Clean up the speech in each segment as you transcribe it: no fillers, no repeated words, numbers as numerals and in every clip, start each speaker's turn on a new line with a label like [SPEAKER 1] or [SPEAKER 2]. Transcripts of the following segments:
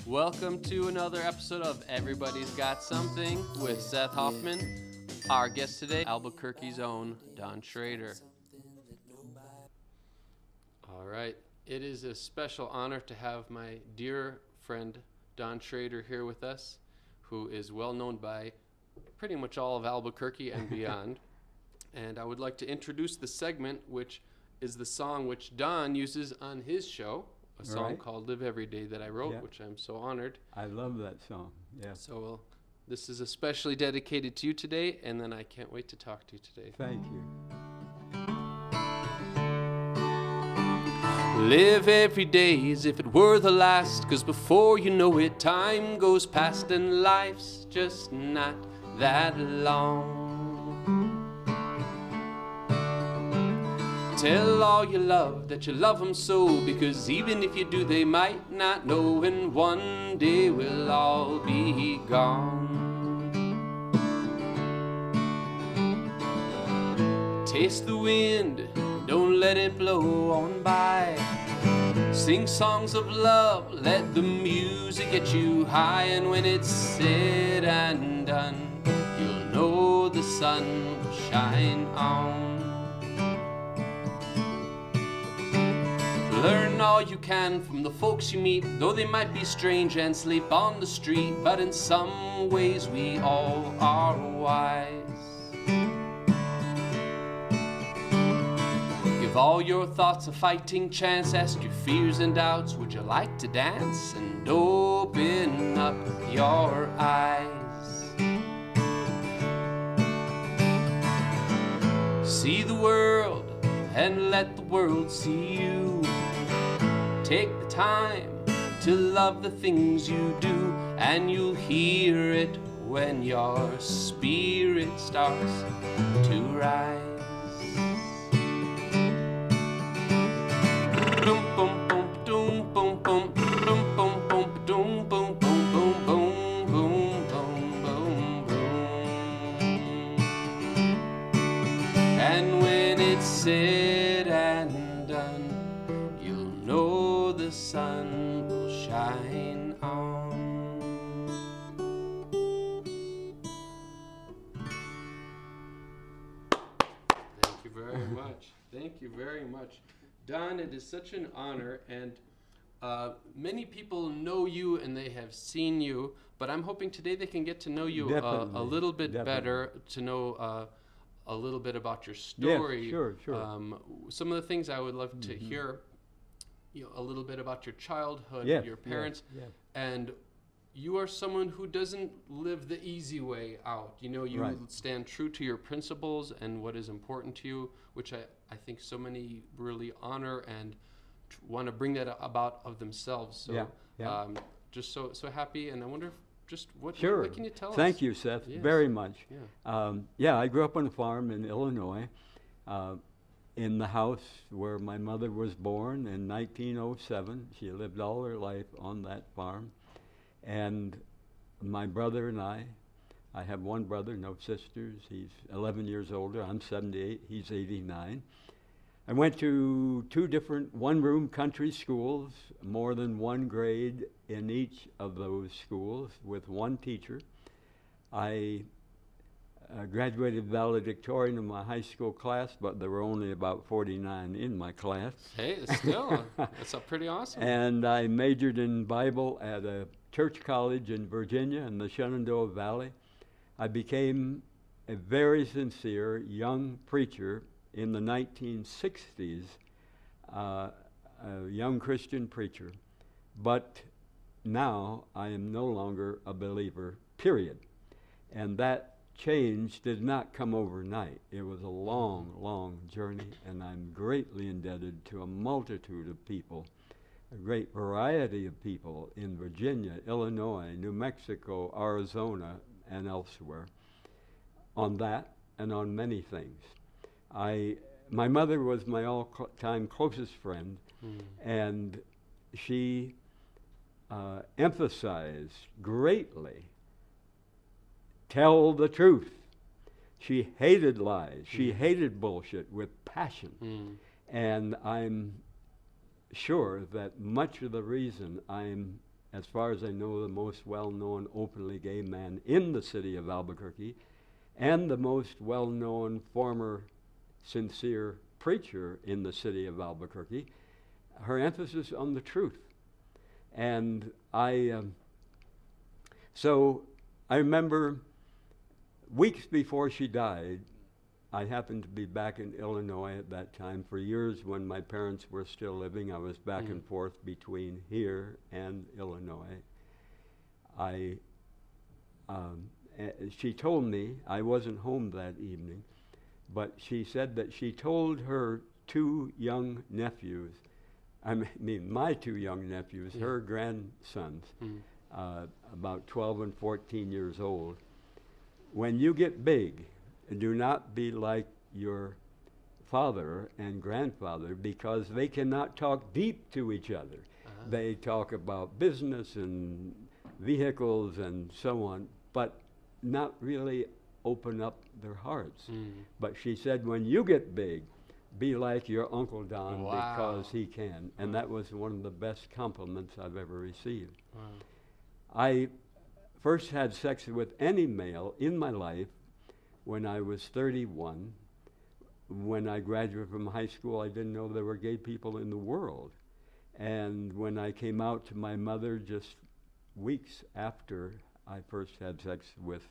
[SPEAKER 1] Welcome to another episode of Everybody's Got Something with Seth Hoffman. Our guest today, Albuquerque's own Don Schrader. All right, it is a special honor to have my dear friend Don Schrader here with us, who is well known by pretty much all of Albuquerque and beyond. And I would like to introduce the segment, which is the song which Don uses on his show, a song called Live Every Day that I wrote, which I'm so honored.
[SPEAKER 2] I love that song, yeah.
[SPEAKER 1] So this is especially dedicated to you today, and then I can't wait to talk to you today.
[SPEAKER 2] Thank you.
[SPEAKER 1] Live every day as if it were the last, 'cause before you know it, time goes past and life's just not that long. Tell all you love that you love them so, because even if you do, they might not know, and one day we'll all be gone. Taste the wind, don't let it blow on by. Sing songs of love, let the music get you high, and when it's said and done, you'll know the sun will shine on. Learn all you can from the folks you meet, though they might be strange and sleep on the street, but in some ways we all are wise. Give all your thoughts a fighting chance, ask your fears and doubts, would you like to dance? And open up your eyes. See the world and let the world see you. Take the time to love the things you do, and you'll hear it when your spirit starts to rise. Boom, boom, boom, boom, boom, boom, boom, boom, boom, boom, boom, boom, boom, boom, boom, boom, boom. And when it's said and done, you'll know the sun will shine on. Thank you very much. Thank you very much. Don, it is such an honor, and many people know you and they have seen you, but I'm hoping today they can get to know you a little bit better, to know a little bit about your story.
[SPEAKER 2] Yes, sure.
[SPEAKER 1] Some of the things I would love to hear, a little bit about your childhood, your parents, and you are someone who doesn't live the easy way out. You stand true to your principles and what is important to you, which I think so many really honor and want to bring that about of themselves. So just so happy, and I wonder what can you tell us?
[SPEAKER 2] Thank you, Seth, very much. I grew up on a farm in Illinois, in the house where my mother was born in 1907. She lived all her life on that farm. And my brother and I have one brother, no sisters. He's 11 years older. I'm 78. He's 89. I went to two different one-room country schools, more than one grade in each of those schools with one teacher. I graduated valedictorian in my high school class, but there were only about 49 in my class.
[SPEAKER 1] Hey, still, that's pretty awesome.
[SPEAKER 2] And I majored in Bible at a church college in Virginia in the Shenandoah Valley. I became a very sincere young preacher in the 1960s, a young Christian preacher. But now I am no longer a believer, period. And that change did not come overnight. It was a long, long journey, and I'm greatly indebted to a multitude of people, a great variety of people in Virginia, Illinois, New Mexico, Arizona, and elsewhere, on that and on many things. My mother was my all-time closest friend, and she emphasized greatly, tell the truth. She hated lies. She hated bullshit with passion. And I'm sure that much of the reason I'm as far as I know, the most well-known openly gay man in the city of Albuquerque, and the most well-known former sincere preacher in the city of Albuquerque, her emphasis on the truth. And so I remember weeks before she died, I happened to be back in Illinois at that time. For years when my parents were still living, I was back and forth between here and Illinois. She told me, I wasn't home that evening, but she said that she told her two young nephews, I mean my two young nephews, her grandsons, about 12 and 14 years old, when you get big, do not be like your father and grandfather, because they cannot talk deep to each other. They talk about business and vehicles and so on, but not really open up their hearts. But she said, when you get big, be like your Uncle Don, because he can. And that was one of the best compliments I've ever received. I first had sex with any male in my life when I was 31. When I graduated from high school, I didn't know there were gay people in the world. And when I came out to my mother just weeks after I first had sex with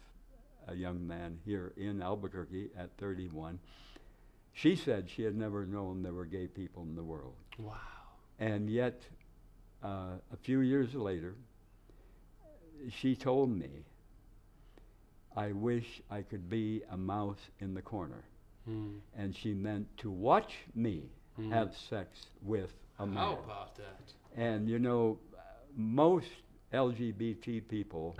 [SPEAKER 2] a young man here in Albuquerque at 31, she said she had never known there were gay people in the world.
[SPEAKER 1] Wow.
[SPEAKER 2] And yet, a few years later, she told me, I wish I could be a mouse in the corner. And she meant to watch me have sex with a man.
[SPEAKER 1] How about that?
[SPEAKER 2] And you know, most LGBT people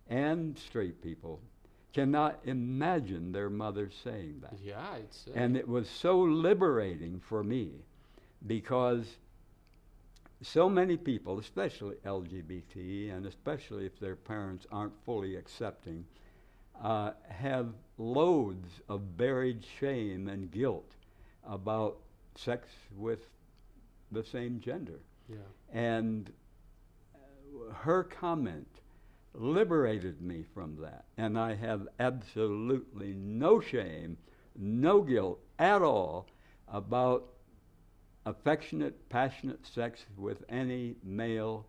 [SPEAKER 2] and straight people cannot imagine their mother saying that.
[SPEAKER 1] Yeah, I'd say.
[SPEAKER 2] And it was so liberating for me, because so many people, especially LGBT, and especially if their parents aren't fully accepting, have loads of buried shame and guilt about sex with the same gender.
[SPEAKER 1] Yeah.
[SPEAKER 2] And her comment liberated me from that. And I have absolutely no shame, no guilt at all about affectionate, passionate sex with any male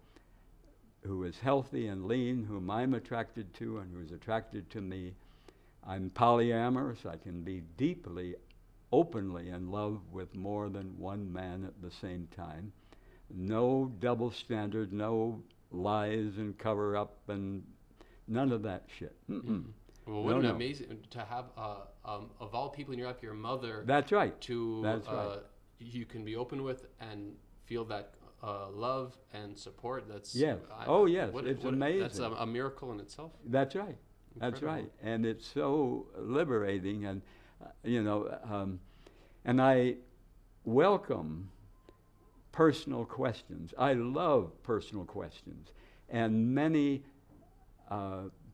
[SPEAKER 2] who is healthy and lean, whom I'm attracted to and who's attracted to me. I'm polyamorous. I can be deeply, openly in love with more than one man at the same time. No double standard, no lies and cover up and none of that shit.
[SPEAKER 1] Well, wouldn't it be amazing to have, of all people in your life, your mother.
[SPEAKER 2] That's right.
[SPEAKER 1] That's right. You can be open with and feel that love and support. That's
[SPEAKER 2] yes. It's amazing.
[SPEAKER 1] That's a miracle in itself.
[SPEAKER 2] That's right. Incredible. That's right. And it's so liberating, and and I welcome personal questions. I love personal questions, and many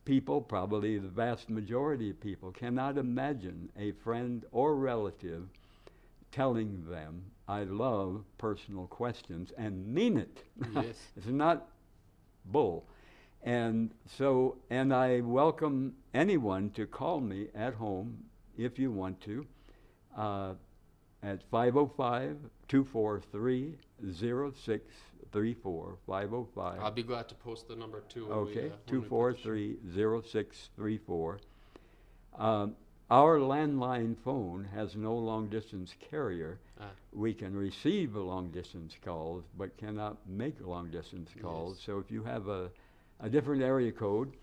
[SPEAKER 2] people, probably the vast majority of people, cannot imagine a friend or relative telling them, I love personal questions, and mean it.
[SPEAKER 1] Yes.
[SPEAKER 2] It's not bull. And so, and I welcome anyone to call me at home if you want to, at 505-243-0634, 505.
[SPEAKER 1] I'll be glad to post the number too.
[SPEAKER 2] Okay, 243-0634. Our landline phone has no long-distance carrier. We can receive long-distance calls, but cannot make long-distance calls. Yes. So if you have a different area code,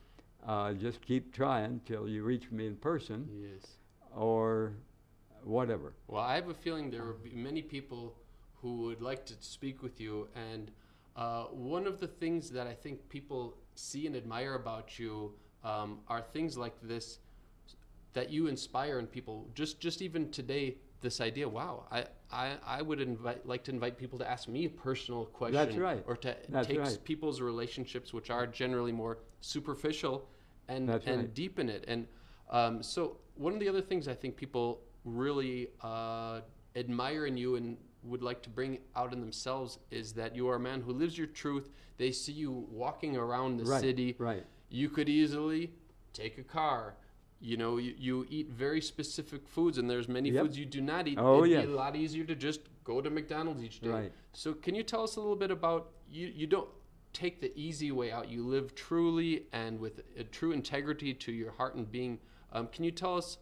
[SPEAKER 2] just keep trying till you reach me in person.
[SPEAKER 1] Yes.
[SPEAKER 2] Or whatever.
[SPEAKER 1] Well, I have a feeling there will be many people who would like to speak with you, and one of the things that I think people see and admire about you are things like this, that you inspire in people. Just even today, this idea, wow, I would like to invite people to ask me a personal question.
[SPEAKER 2] That's right.
[SPEAKER 1] Or to take people's relationships, which are generally more superficial, and deepen it. And so one of the other things I think people really admire in you, and would like to bring out in themselves is that you are a man who lives your truth. They see you walking around the city.
[SPEAKER 2] Right.
[SPEAKER 1] You could easily take a car. You know, you eat very specific foods, and there's many foods you do not eat.
[SPEAKER 2] Oh,
[SPEAKER 1] It'd be a lot easier to just go to McDonald's each day.
[SPEAKER 2] Right.
[SPEAKER 1] So can you tell us a little bit about, you don't take the easy way out. You live truly and with a true integrity to your heart and being. Can you tell us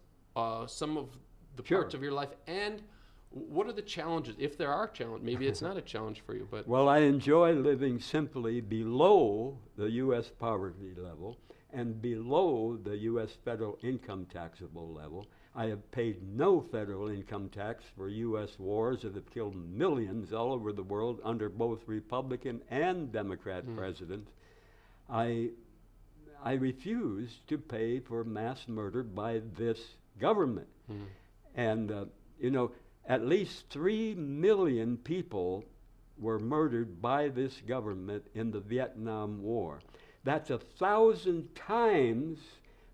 [SPEAKER 1] some of the parts of your life, and what are the challenges, if there are challenges? Maybe it's not a challenge for you, but...
[SPEAKER 2] Well, I enjoy living simply below the U.S. poverty level and below the U.S. federal income taxable level. I have paid no federal income tax for U.S. wars that have killed millions all over the world under both Republican and Democrat presidents. I refuse to pay for mass murder by this government. And, you know, at least 3 million people were murdered by this government in the Vietnam War. That's 1,000 times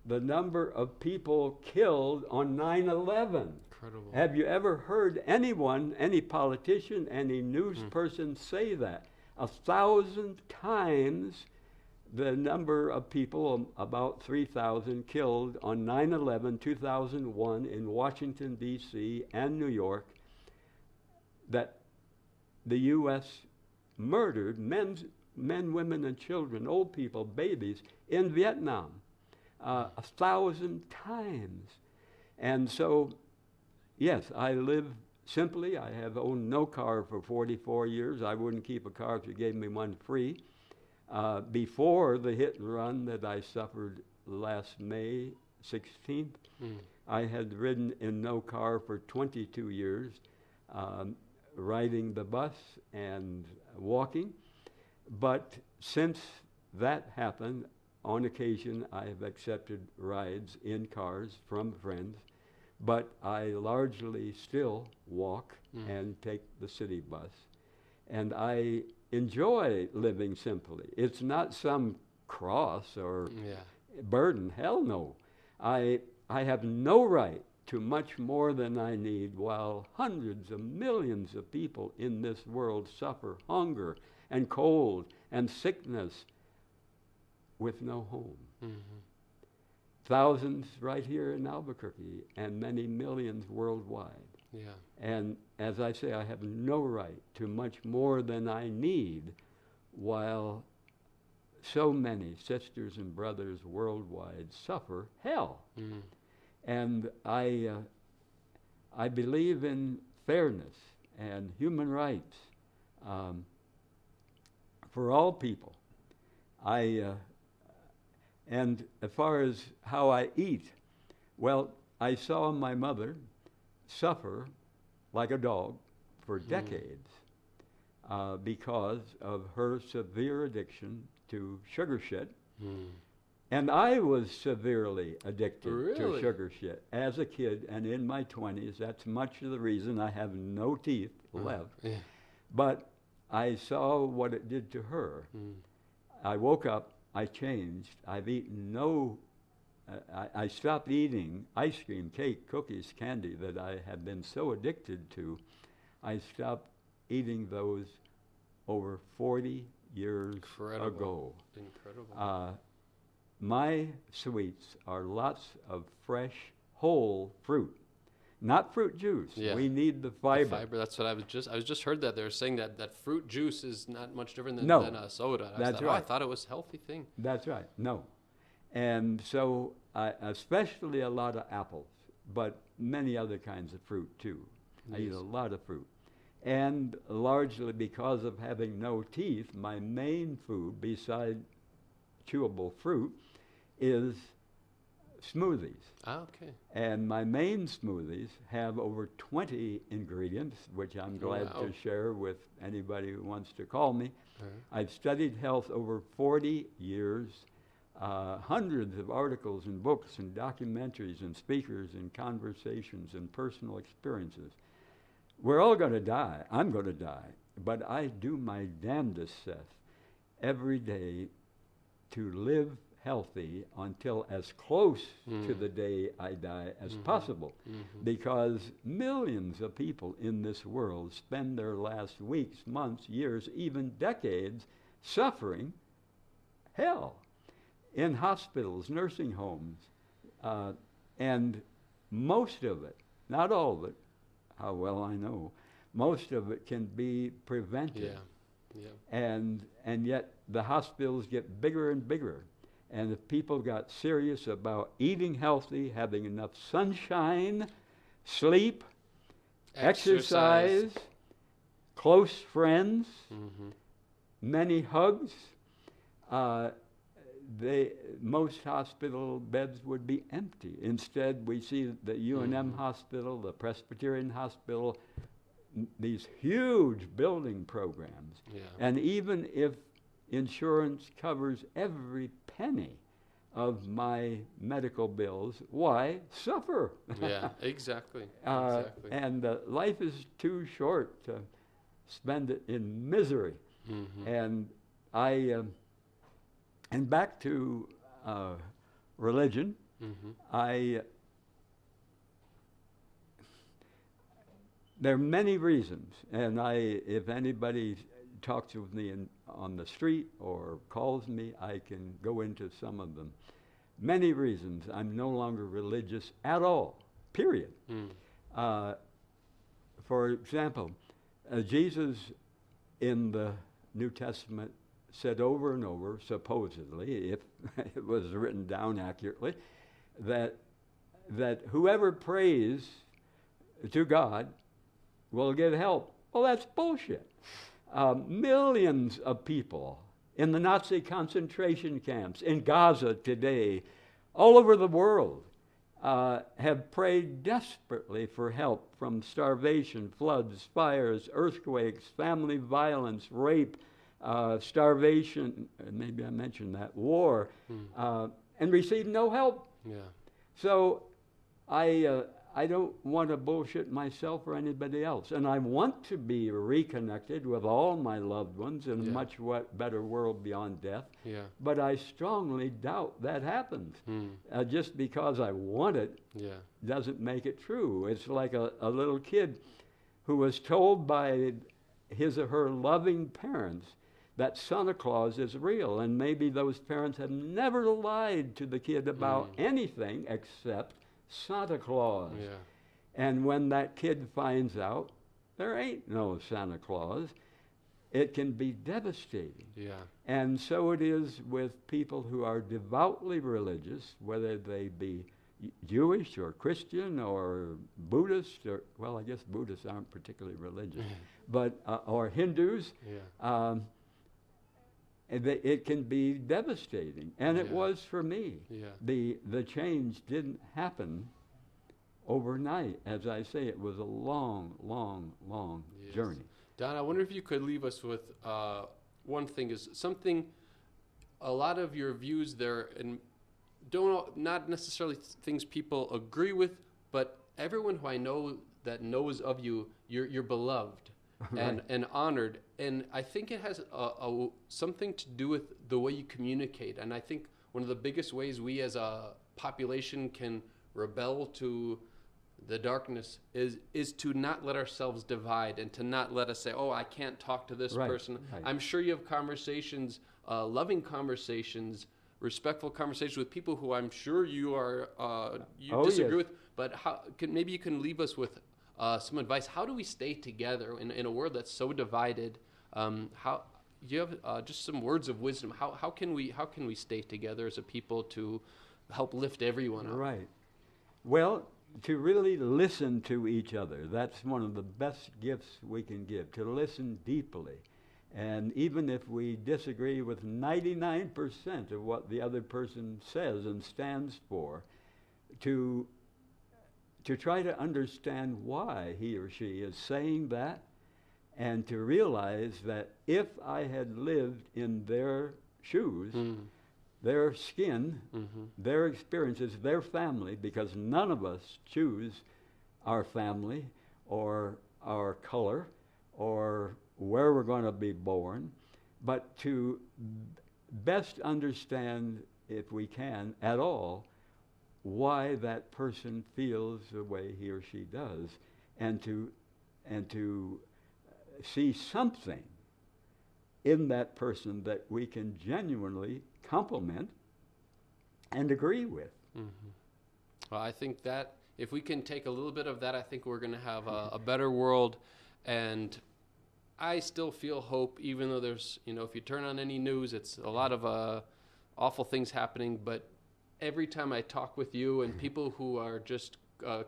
[SPEAKER 2] the number of people killed on 9/11.
[SPEAKER 1] Incredible.
[SPEAKER 2] Have you ever heard anyone, any politician, any news person say that? 1,000 times the number of people, about 3,000 killed on 9/11, 2001 in Washington, D.C. and New York, that the U.S. murdered men, women, and children, old people, babies, in Vietnam, 1,000 times. And so, yes, I live simply. I have owned no car for 44 years. I wouldn't keep a car if you gave me one free. Before the hit and run that I suffered last May 16th, I had ridden in no car for 22 years, riding the bus and walking. But since that happened, on occasion I have accepted rides in cars from friends, but I largely still walk and take the city bus. And I enjoy living simply. It's not some cross or burden. Hell no. I have no right to much more than I need, while hundreds of millions of people in this world suffer hunger and cold and sickness with no home. Thousands right here in Albuquerque and many millions worldwide.
[SPEAKER 1] Yeah.
[SPEAKER 2] And as I say, I have no right to much more than I need, while so many sisters and brothers worldwide suffer hell. And I believe in fairness and human rights for all people. And as far as how I eat, well, I saw my mother suffer like a dog for decades because of her severe addiction to sugar shit. And I was severely addicted to sugar shit as a kid and in my 20s. That's much of the reason I have no teeth left. But I saw what it did to her. I woke up, I changed. I've eaten I stopped eating ice cream, cake, cookies, candy that I had been so addicted to. I stopped eating those over 40 years ago.
[SPEAKER 1] Incredible.
[SPEAKER 2] My sweets are lots of fresh, whole fruit, not fruit juice.
[SPEAKER 1] Yeah.
[SPEAKER 2] We need the fiber.
[SPEAKER 1] The fiber. That's what I was just heard that they were saying that fruit juice is not much different than a soda.
[SPEAKER 2] That's right.
[SPEAKER 1] I thought it was a healthy thing.
[SPEAKER 2] That's right. No. And so especially a lot of apples, but many other kinds of fruit too. Yes. I eat a lot of fruit. And largely because of having no teeth, my main food beside chewable fruit is smoothies.
[SPEAKER 1] Okay.
[SPEAKER 2] And my main smoothies have over 20 ingredients, which I'm glad to share with anybody who wants to call me. I've studied health over 40 years. Hundreds of articles and books and documentaries and speakers and conversations and personal experiences. We're all going to die. I'm going to die. But I do my damnedest, Seth, every day to live healthy until as close to the day I die as possible, because millions of people in this world spend their last weeks, months, years, even decades suffering hell in hospitals, nursing homes, and most of it, not all of it, how well I know, most of it can be prevented. And yet the hospitals get bigger and bigger. And if people got serious about eating healthy, having enough sunshine, sleep, exercise, close friends, many hugs, most hospital beds would be empty. Instead, we see the UNM Hospital, the Presbyterian Hospital, these huge building programs. And even if insurance covers every penny of my medical bills, why suffer?
[SPEAKER 1] Exactly.
[SPEAKER 2] And life is too short to spend it in misery. And and back to religion, there are many reasons, and if anybody talks with me on the street or calls me, I can go into some of them. Many reasons I'm no longer religious at all, period. For example, Jesus in the New Testament said over and over, supposedly, if it was written down accurately, that whoever prays to God will get help. Well, that's bullshit. Millions of people in the Nazi concentration camps, in Gaza today, all over the world, have prayed desperately for help from starvation, floods, fires, earthquakes, family violence, rape, starvation, maybe I mentioned that, war, and received no help. So I don't want to bullshit myself or anybody else. And I want to be reconnected with all my loved ones in a much better world beyond death. But I strongly doubt that happens. Just because I want it doesn't make it true. It's like a little kid who was told by his or her loving parents that Santa Claus is real. And maybe those parents have never lied to the kid about anything except Santa Claus. And when that kid finds out there ain't no Santa Claus, it can be devastating. And so it is with people who are devoutly religious, whether they be Jewish or Christian or Buddhist, or, well, I guess Buddhists aren't particularly religious, but or Hindus. It can be devastating, and it was for me. The change didn't happen overnight. As I say, it was a long, long, long journey.
[SPEAKER 1] Don, I wonder if you could leave us with one thing, is something, a lot of your views there, and not necessarily things people agree with, but everyone who I know that knows of you, you're beloved. And honored, and I think it has something to do with the way you communicate. And I think one of the biggest ways we as a population can rebel to the darkness is to not let ourselves divide, and to not let us say, oh, I can't talk to this person. I'm sure you have conversations, loving conversations, respectful conversations with people who I'm sure you disagree with, but maybe you can leave us with some advice. How do we stay together in a world that's so divided? How do you have just some words of wisdom? How can we stay together as a people to help lift everyone up?
[SPEAKER 2] Right. Well, to really listen to each other. That's one of the best gifts we can give, to listen deeply. And even if we disagree with 99% of what the other person says and stands for, to try to understand why he or she is saying that, and to realize that if I had lived in their shoes, their skin, their experiences, their family, because none of us choose our family or our color or where we're going to be born, but to best understand if we can at all, why that person feels the way he or she does, and to see something in that person that we can genuinely compliment and agree with.
[SPEAKER 1] Mm-hmm. Well, I think that if we can take a little bit of that, I think we're going to have a better world. And I still feel hope, even though there's, if you turn on any news, it's a lot of awful things happening. But every time I talk with you and people who are just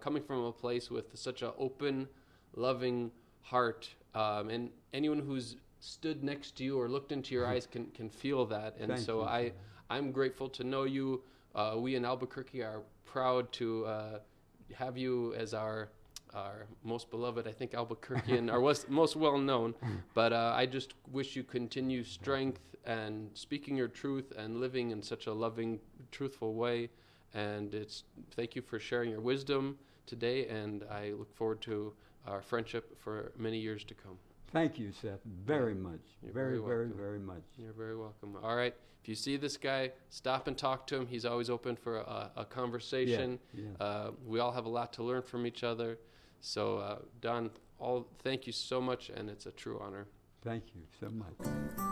[SPEAKER 1] coming from a place with such an open, loving heart, and anyone who's stood next to you or looked into your eyes can feel that. And
[SPEAKER 2] Thank you.
[SPEAKER 1] I'm grateful to know you. We in Albuquerque are proud to have you as our most beloved, I think, Albuquerquean, our most well-known. But I just wish you continue strength and speaking your truth and living in such a loving, truthful way. And thank you for sharing your wisdom today, and I look forward to our friendship for many years to come.
[SPEAKER 2] Thank you, Seth, very much.
[SPEAKER 1] You're
[SPEAKER 2] very,
[SPEAKER 1] very
[SPEAKER 2] very much.
[SPEAKER 1] You're very welcome. All right. If you see this guy, stop and talk to him. He's always open for a conversation.
[SPEAKER 2] Yeah.
[SPEAKER 1] We all have a lot to learn from each other. So, Don, thank you so much, and it's a true honor.
[SPEAKER 2] Thank you so much.